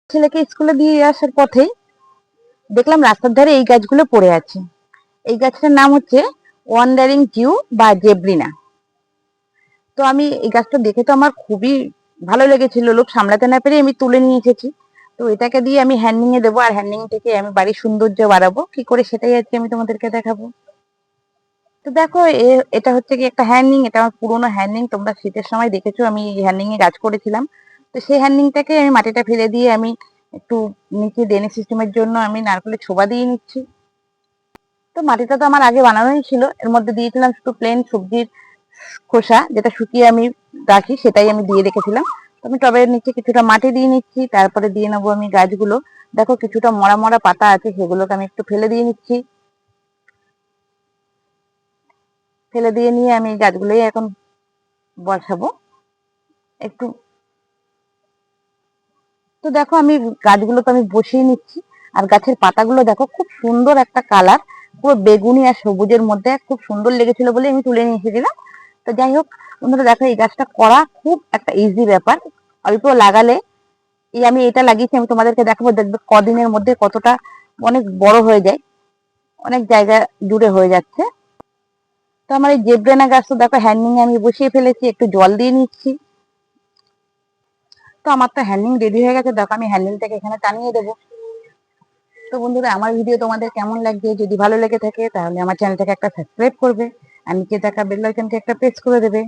ছেলেকে স্কুলে দিয়ে আসার পথেই দেখলাম রাস্তার ধারে এই গাছগুলো পড়ে আছে। এই গাছটার নাম হচ্ছে ওয়ান্ডারিং জিউ বা জেব্রিনা। তো আমি এই গাছটা দেখে তো আমার খুবই ভালো লেগেছিল, লোভ সামলাতে না পেরে আমি তুলে নিয়ে এসেছি। তো এটাকে দিয়ে আমি হ্যান্ডিং এ দেবো, আর হ্যান্ডিং থেকে আমি বাড়ির সৌন্দর্য বাড়াবো কি করে সেটাই আজকে আমি তোমাদেরকে দেখাবো। তো দেখো, এটা হচ্ছে কি একটা হ্যান্ডিং, এটা আমার পুরোনো হ্যান্ডিং। তোমরা শীতের সময় দেখেছো আমি হ্যান্ডিং এ কাজ করেছিলাম। তো সেই হ্যান্ডিংটাকে আমি মাটিটা ফেলে দিয়ে আমি একটু নিচে ড্রেনেজ সিস্টেমের জন্য আমি নারকেলের ছোবা দিয়ে নিচ্ছি। তো মাটিটা তো আমার আগে বানানোই ছিল, এর মধ্যে দিয়েছিলাম শুধু প্লেন সবজির খোসা, যেটা শুকিয়ে আমি রাখি সেটাই আমি দিয়ে রেখেছিলাম। তো আমি টবের নিচে কিছুটা মাটি দিয়ে নিচ্ছি, তারপরে দিয়ে নেবো আমি গাছগুলো। দেখো কিছুটা মরা মরা পাতা আছে, সেগুলোকে আমি একটু ফেলে দিয়ে নিচ্ছি। ফেলে দিয়ে নিয়ে আমি গাছগুলোই এখন বসাবো একটু। তো দেখো আমি গাছগুলো তো আমি বসিয়ে নিচ্ছি, আর গাছের পাতাগুলো দেখো খুব সুন্দর একটা কালার, পুরো বেগুনি আর সবুজের মধ্যে খুব সুন্দর লেগেছিল বলে আমি তুলে নিয়ে এসেছিলাম। তো যাই হোক বন্ধুরা, দেখো এই গাছটা করা খুব একটা ইজি ব্যাপার, অল্প লাগালে। এই আমি এটা লাগিয়েছি, আমি তোমাদেরকে দেখাবো, দেখবে কদিনের মধ্যে কতটা অনেক বড় হয়ে যায়, অনেক জায়গা জুড়ে হয়ে যাচ্ছে। তো আমার এই জেব্রেনা গাছ তো দেখো হ্যান্ডিং এ আমি বসিয়ে ফেলেছি, একটু জল দিয়ে নিচ্ছি। তো আমার তো হ্যান্ডিং রেডি হয়ে গেছে, দেখো আমি হ্যান্ডিংটাকে এখানে টানিয়ে দেবো। তো বন্ধুরা, আমার ভিডিও তোমাদের কেমন লাগছে? যদি ভালো লেগে থাকে তাহলে আমার চ্যানেলটাকে একটা সাবস্ক্রাইব করবে, আর নিচে থাকা বেল আইকনটি একটা প্রেস করে দেবে।